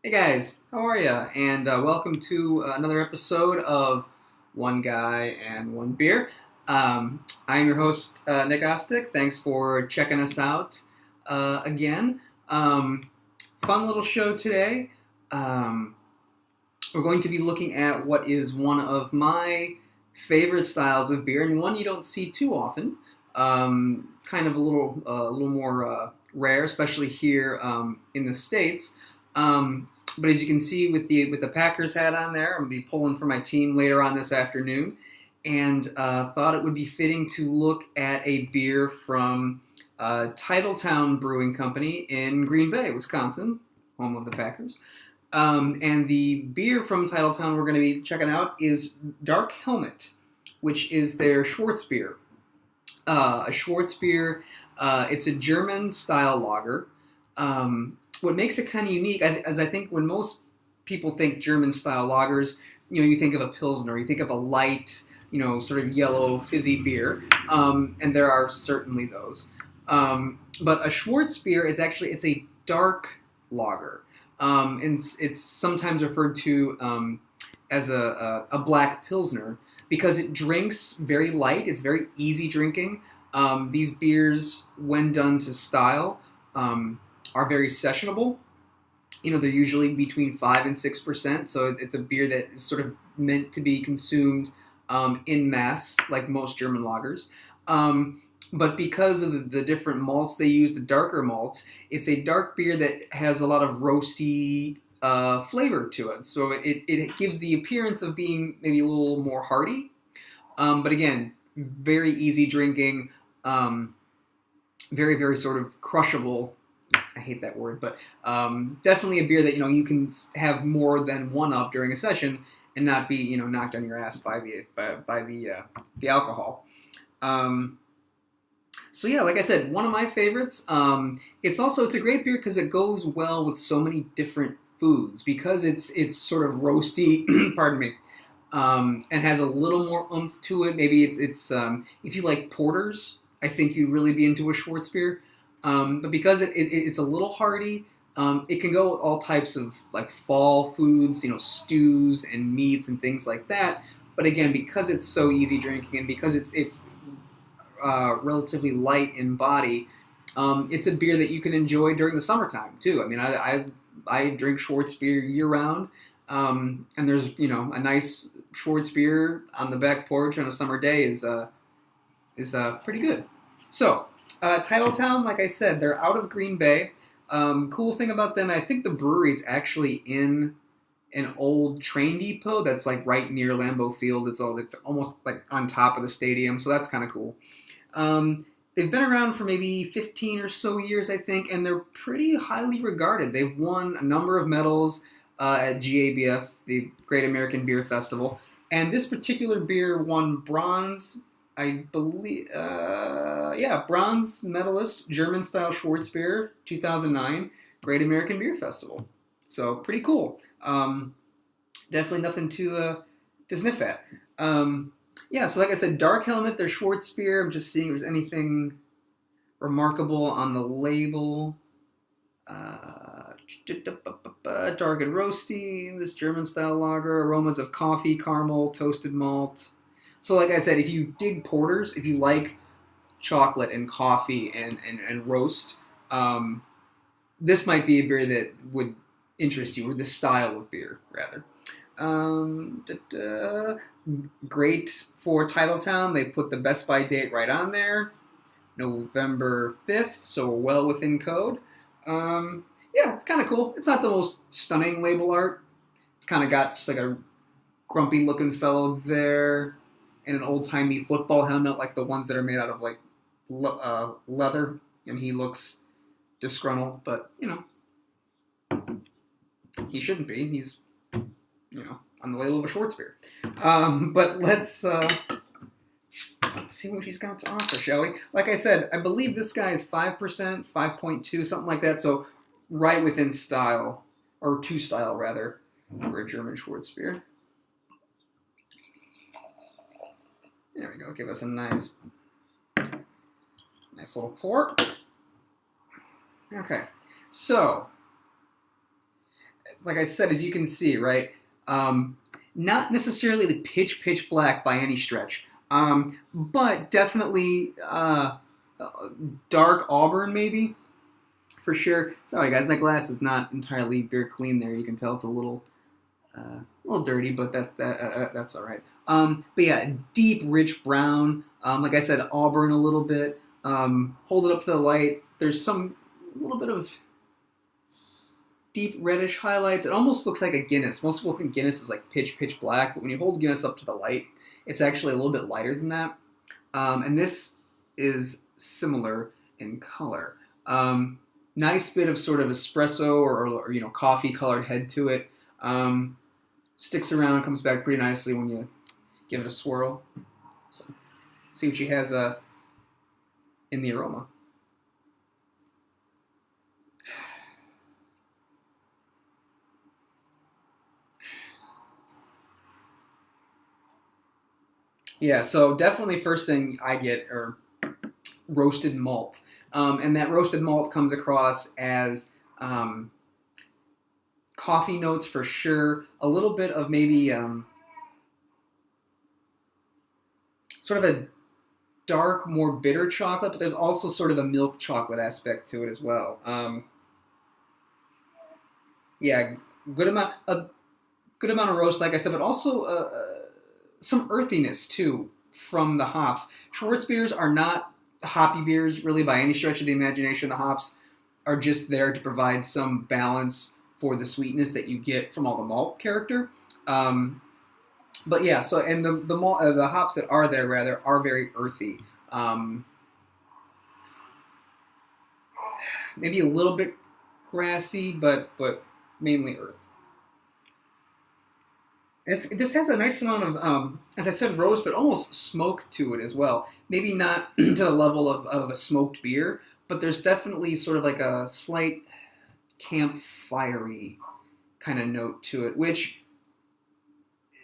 Hey guys, how are ya? And welcome to another episode of One Guy and One Beer. I'm your host, Nick Ostick. Thanks for checking us out again. Um, Fun little show today. Um, we're going to be looking at what is one of my favorite styles of beer, and one you don't see too often. Kind of a little more rare, especially here in the states. But as you can see with the Packers hat on there, I'm gonna be pulling for my team later on this afternoon, and thought it would be fitting to look at a beer from Titletown Brewing Company in Green Bay, Wisconsin, home of the Packers. And the beer from Titletown we're going to be checking out is Dark Helmet, which is their Schwartz beer. A Schwartz beer, it's a German style lager. What makes it kind of unique, as I think when most people think German style lagers, you think of a Pilsner, you think of a light, sort of yellow fizzy beer, and there are certainly those. But a Schwartz beer it's a dark lager. And it's sometimes referred to as a black pilsner because it drinks very light. It's very easy drinking. These beers, when done to style, are very sessionable. They're usually between 5 and 6%, so it's a beer that is sort of meant to be consumed in mass, like most German lagers. But because of the different malts they use, the darker malts, it's a dark beer that has a lot of roasty flavor to it. So it gives the appearance of being maybe a little more hearty. But again, very easy drinking, very, very sort of crushable. I hate that word, but definitely a beer that you can have more than one of during a session and not be knocked on your ass by the alcohol. So yeah, like I said, one of my favorites. It's a great beer because it goes well with so many different foods because it's sort of roasty. Pardon me. And has a little more oomph to it. Maybe it's if you like porters, I think you'd really be into a Schwartz beer. But because it's a little hearty, it can go with all types of like fall foods, stews and meats and things like that. But again, because it's so easy drinking and because it's relatively light in body, it's a beer that you can enjoy during the summertime too. I mean, I drink Schwartz beer year round, and there's a nice Schwartz beer on the back porch on a summer day is pretty good. So Titletown, like I said, they're out of Green Bay. Cool thing about them, I think the brewery's actually in an old train depot that's like right near Lambeau Field. It's almost like on top of the stadium, so that's kind of cool. They've been around for maybe 15 or so years, I think, and they're pretty highly regarded. They've won a number of medals at GABF, the Great American Beer Festival, and this particular beer won bronze, I believe, bronze medalist, German-style Schwarzbier, 2009, Great American Beer Festival. So, pretty cool. Definitely nothing to sniff at. So like I said, Dark Helmet, their Schwartz beer. I'm just seeing if there's anything remarkable on the label. Dark and roasty, this German-style lager, aromas of coffee, caramel, toasted malt. So like I said, if you dig porters, if you like chocolate and coffee and roast, this might be a beer that would interest you, or this style of beer, rather. Great for Titletown. They put the Best By date right on there, November 5th, so we're well within code. It's kind of cool. It's not the most stunning label art. It's kind of got just like a grumpy looking fellow there and an old timey football helmet, like the ones that are made out of like leather, and he looks disgruntled, but he shouldn't be. He's on the label of a Schwartz beer. But let's see what he's got to offer, shall we? Like I said, I believe this guy is 5%, 5.2, something like that. So right within style, or to style rather, for a German Schwartz beer. There we go. Give us a nice little pour. Okay, so like I said, as you can see, right, um, not necessarily the pitch black by any stretch, but definitely dark auburn maybe for sure. Sorry guys, that glass is not entirely beer clean. There, you can tell it's a little dirty, but that's all right. But yeah, deep, rich brown. Like I said, auburn a little bit. Hold it up to the light. There's some little bit of deep reddish highlights. It almost looks like a Guinness. Most people think Guinness is like pitch black, but when you hold Guinness up to the light, it's actually a little bit lighter than that. And this is similar in color. Nice bit of sort of espresso or coffee colored head to it. Sticks around, comes back pretty nicely when you give it a swirl. So, see what she has in the aroma. Yeah, so definitely first thing I get are roasted malt. And that roasted malt comes across as coffee notes for sure. A little bit of maybe sort of a dark, more bitter chocolate, but there's also sort of a milk chocolate aspect to it as well. Yeah, a good amount of roast, like I said, but also some earthiness too from the hops. Schwartz beers are not hoppy beers really by any stretch of the imagination. The hops are just there to provide some balance for the sweetness that you get from all the malt character. But yeah, so and the hops that are there rather are very earthy. Maybe a little bit grassy, but mainly earth. This has a nice amount of, as I said, roast, but almost smoke to it as well. Maybe not to the level of a smoked beer, but there's definitely sort of like a slight campfirey kind of note to it, which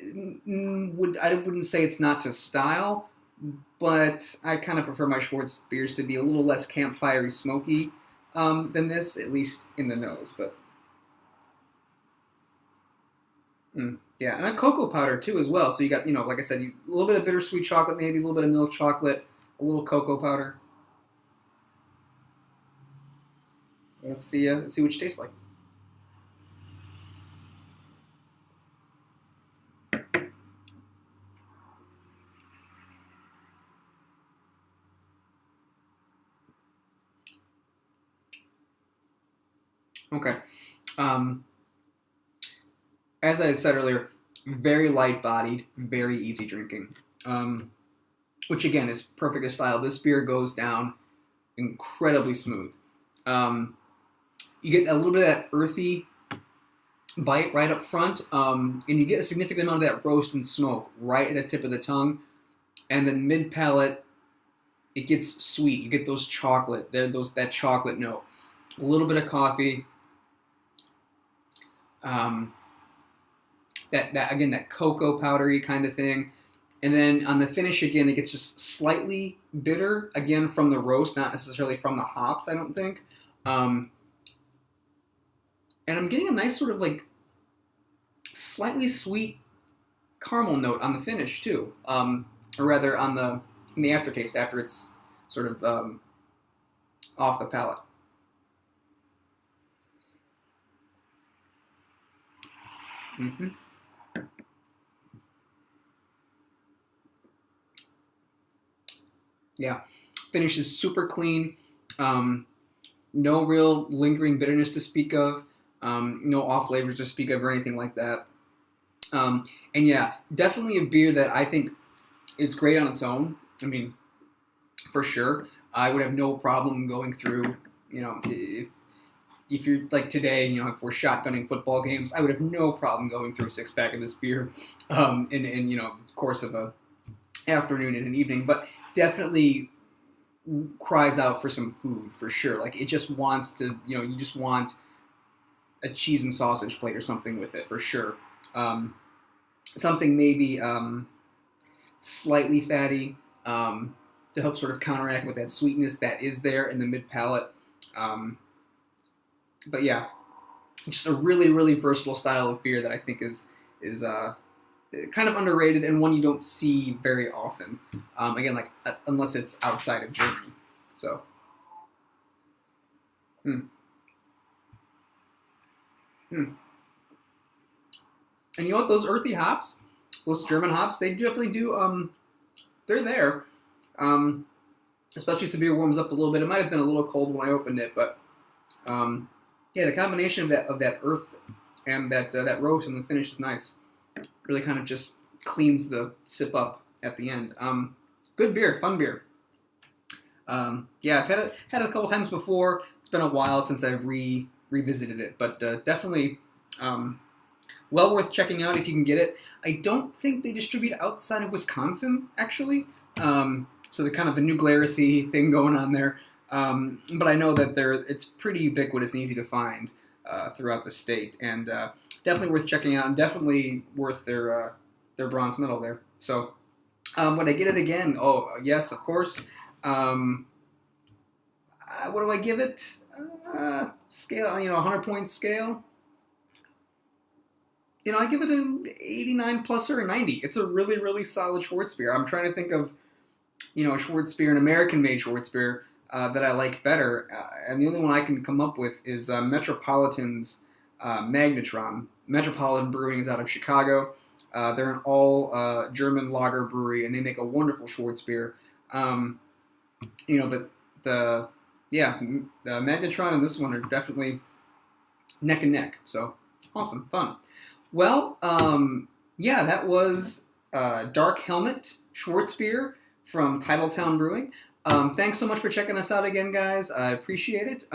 I wouldn't say it's not to style, but I kind of prefer my Schwartz beers to be a little less campfirey smoky than this, at least in the nose. But yeah, and a cocoa powder too as well. So you got, like I said, a little bit of bittersweet chocolate, maybe a little bit of milk chocolate, a little cocoa powder. Let's see what she tastes like. Okay. As I said earlier, very light-bodied, very easy drinking. Which again is perfect as style. This beer goes down incredibly smooth. You get a little bit of that earthy bite right up front, and you get a significant amount of that roast and smoke right at the tip of the tongue, and then mid palate, it gets sweet. You get that chocolate note, a little bit of coffee, that cocoa powdery kind of thing, and then on the finish again, it gets just slightly bitter again from the roast, not necessarily from the hops. I don't think. And I'm getting a nice sort of like slightly sweet caramel note on the finish too, or rather in the aftertaste after it's sort of off the palate. Mm-hmm. Yeah, finish is super clean. No real lingering bitterness to speak of. No off flavors to speak of or anything like that. And yeah, definitely a beer that I think is great on its own. I mean, for sure. I would have no problem going through, if you're like today, if we're shotgunning football games, I would have no problem going through a 6-pack of this beer in the course of a afternoon and an evening. But definitely cries out for some food for sure. Like it just wants to, you just want a cheese and sausage plate or something with it for sure. Something maybe slightly fatty to help sort of counteract with that sweetness that is there in the mid palate. But yeah, just a really, really versatile style of beer that I think is kind of underrated and one you don't see very often. Again, like unless it's outside of Germany. So, hmm. Hmm. And you know what? Those earthy hops, those German hops, they definitely do. They're there. Um, Especially as the beer warms up a little bit. It might have been a little cold when I opened it, but yeah, the combination of that earth and that roast and the finish is nice. Really kind of just cleans the sip up at the end. Good beer, fun beer. Yeah, I've had it a couple times before. It's been a while since I've revisited it, but definitely well worth checking out if you can get it. I don't think they distribute outside of Wisconsin, actually. So they're kind of a New Glarus-y thing going on there. But I know that it's pretty ubiquitous and easy to find throughout the state, and definitely worth checking out, and definitely worth their bronze medal there. So would I get it again? Oh, yes, of course. What do I give it? Scale, 100-point scale. I give it an 89 plus or a 90. It's a really, really solid Schwarzbier. I'm trying to think of, a Schwarzbier, an American-made Schwarzbier that I like better. And the only one I can come up with is Metropolitan's Magnetron. Metropolitan Brewing is out of Chicago. They're an all German lager brewery, and they make a wonderful Schwarzbier. But the Magnetron and this one are definitely neck and neck. So awesome, fun. Well, that was Dark Helmet Schwarzbier from Titletown Brewing. Thanks so much for checking us out again, guys. I appreciate it.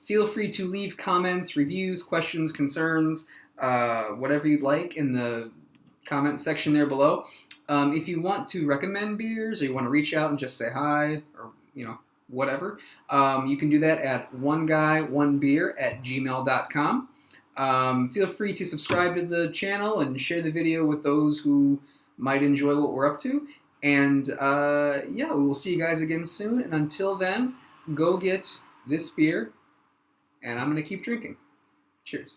Feel free to leave comments, reviews, questions, concerns, whatever you'd like in the comment section there below. If you want to recommend beers or you want to reach out and just say hi or, whatever, you can do that at oneguyOnebeer@gmail.com. Feel free to subscribe to the channel and share the video with those who might enjoy what we're up to. And we will see you guys again soon. And until then, go get this beer, and I'm going to keep drinking. Cheers.